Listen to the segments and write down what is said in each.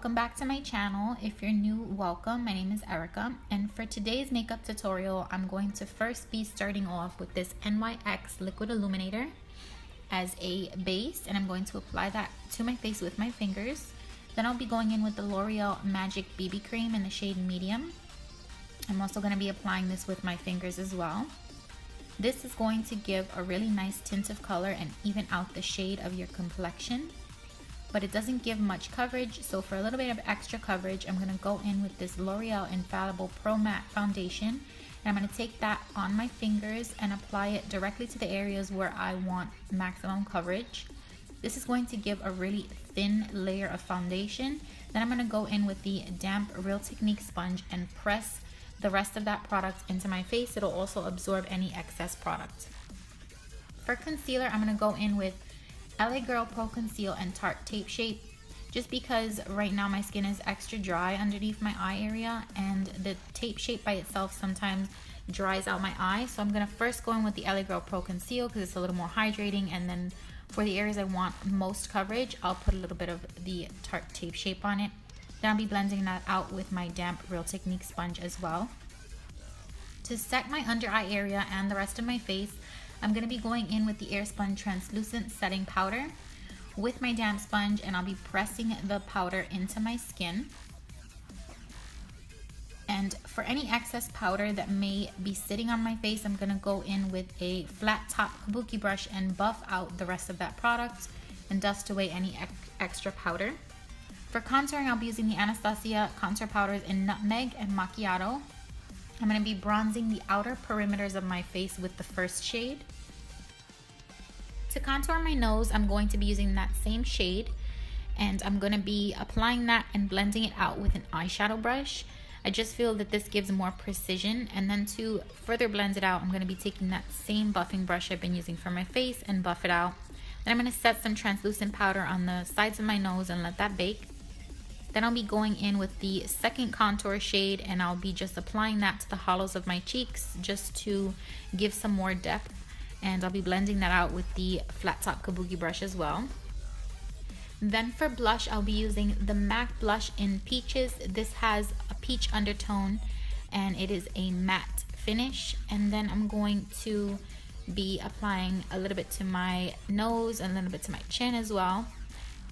Welcome back to my channel. If you're new, welcome. My name is Erica, and for today's makeup tutorial, I'm going to first be starting off with this NYX Liquid Illuminator as a base, and I'm going to apply that to my face with my fingers. Then I'll be going in with the L'Oreal Magic BB Cream in the shade Medium. I'm also going to be applying this with my fingers as well. This is going to give a really nice tint of color and even out the shade of your complexion, but it doesn't give much coverage. So for a little bit of extra coverage, I'm going to go in with this L'Oreal Infallible Pro Matte Foundation, and I'm going to take that on my fingers and apply it directly to the areas where I want maximum coverage. This is going to give a really thin layer of foundation. Then I'm going to go in with the damp Real Technique sponge and press the rest of that product into my face. It'll also absorb any excess product. For concealer, I'm going to go in with LA Girl Pro Conceal and Tarte Shape, just because right now my skin is extra dry underneath my eye area, and the tape shape by itself sometimes dries out my eye. So I'm going to first go in with the LA Girl Pro Conceal because it's a little more hydrating, and then for the areas I want most coverage, I'll put a little bit of the Tarte Shape on it. Then I'll be blending that out with my damp Real Technique sponge as well. To set my under eye area and the rest of my face, I'm going to be going in with the Airspun Translucent setting powder with my damp sponge, and I'll be pressing the powder into my skin. And for any excess powder that may be sitting on my face, I'm going to go in with a flat top kabuki brush and buff out the rest of that product and dust away any extra powder. For contouring, I'll be using the Anastasia contour powders in Nutmeg and Macchiato. I'm going to be bronzing the outer perimeters of my face with the first shade. To contour my nose, I'm going to be using that same shade, and I'm going to be applying that and blending it out with an eyeshadow brush. I just feel that this gives more precision, and then to further blend it out, I'm going to be taking that same buffing brush I've been using for my face and buff it out. Then I'm going to set some translucent powder on the sides of my nose and let that bake. Then I'll be going in with the second contour shade, and I'll be just applying that to the hollows of my cheeks just to give some more depth. And I'll be blending that out with the flat top kabuki brush as well. Then for blush, I'll be using the MAC blush in Peaches. This has a peach undertone and it is a matte finish. And then I'm going to be applying a little bit to my nose and a little bit to my chin as well.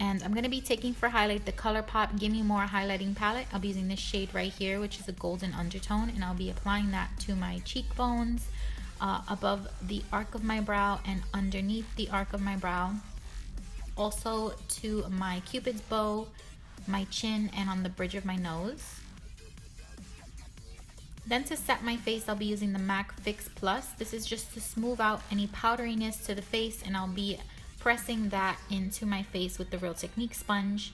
And I'm going to be taking for highlight the ColourPop Gimme More highlighting palette. I'll be using this shade right here, which is a golden undertone, and I'll be applying that to my cheekbones, above the arc of my brow and underneath the arc of my brow. Also to my cupid's bow, my chin, and on the bridge of my nose. Then to set my face, I'll be using the MAC Fix Plus. This is just to smooth out any powderiness to the face, and I'll be pressing that into my face with the Real Technique sponge.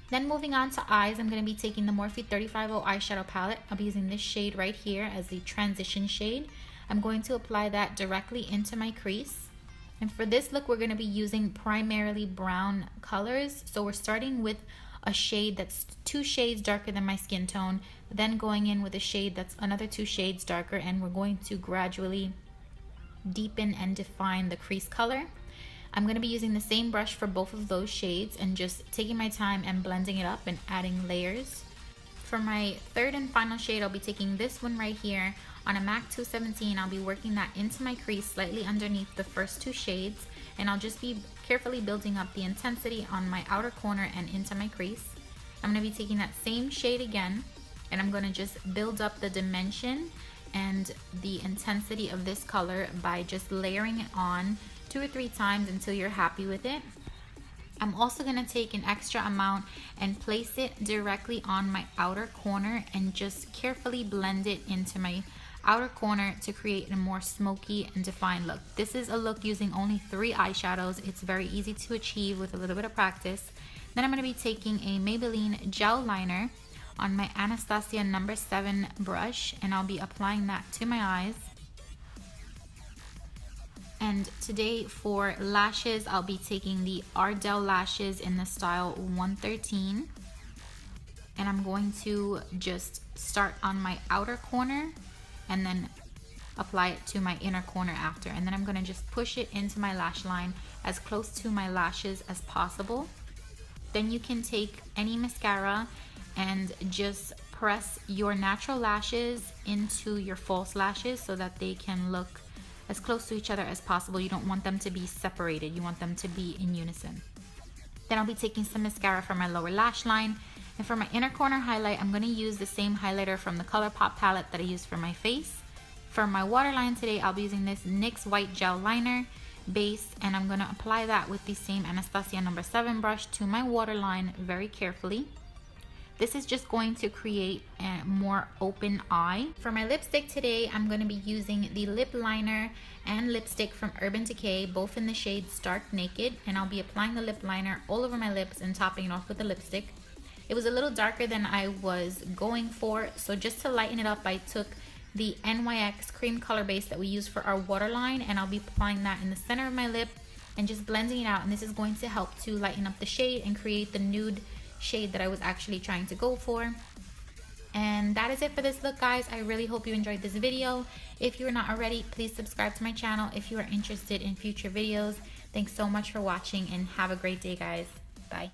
Then moving on to eyes, I'm going to be taking the Morphee 350 eyeshadow palette. I'll be using this shade right here as the transition shade. I'm going to apply that directly into my crease. And for this look, we're going to be using primarily brown colors. So we're starting with a shade that's 2 shades darker than my skin tone, then going in with a shade that's another 2 shades darker, and we're going to gradually deepen and define the crease color. I'm going to be using the same brush for both of those shades and just taking my time and blending it up and adding layers. For my third and final shade, I'll be taking this one right here on a MAC 217. I'll be working that into my crease slightly underneath the first 2 shades, and I'll just be carefully building up the intensity on my outer corner and into my crease. I'm going to be taking that same shade again, and I'm going to just build up the dimension and the intensity of this color by just layering it on 2 or 3 times until you're happy with it. I'm also going to take an extra amount and place it directly on my outer corner and just carefully blend it into my outer corner to create a more smoky and defined look. This is a look using only 3 eyeshadows. It's very easy to achieve with a little bit of practice. Then I'm going to be taking a Maybelline gel liner on my Anastasia number 7 brush, and I'll be applying that to my eyes. And today for lashes, I'll be taking the Ardell lashes in the style 113. And I'm going to just start on my outer corner and then apply it to my inner corner after. And then I'm going to just push it into my lash line as close to my lashes as possible. Then you can take any mascara and just press your natural lashes into your false lashes so that they can look as close to each other as possible. You don't want them to be separated. You want them to be in unison. Then I'll be taking some mascara for my lower lash line. And for my inner corner highlight, I'm going to use the same highlighter from the ColourPop palette that I used for my face. For my waterline today, I'll be using this NYX White Gel Liner base, and I'm going to apply that with the same Anastasia number 7 brush to my waterline very carefully. This is just going to create a more open eye. For my lipstick today, I'm going to be using the lip liner and lipstick from Urban Decay, both in the shade Stark Naked, and I'll be applying the lip liner all over my lips and topping it off with the lipstick. It was a little darker than I was going for, so just to lighten it up, I took the NYX cream color base that we use for our waterline, and I'll be applying that in the center of my lip and just blending it out, and this is going to help to lighten up the shade and create the nude shade that I was actually trying to go for. And that is it for this look, guys. I really hope you enjoyed this video. If you're not already, please subscribe to my channel if you are interested in future videos. Thanks so much for watching, and have a great day, guys. Bye.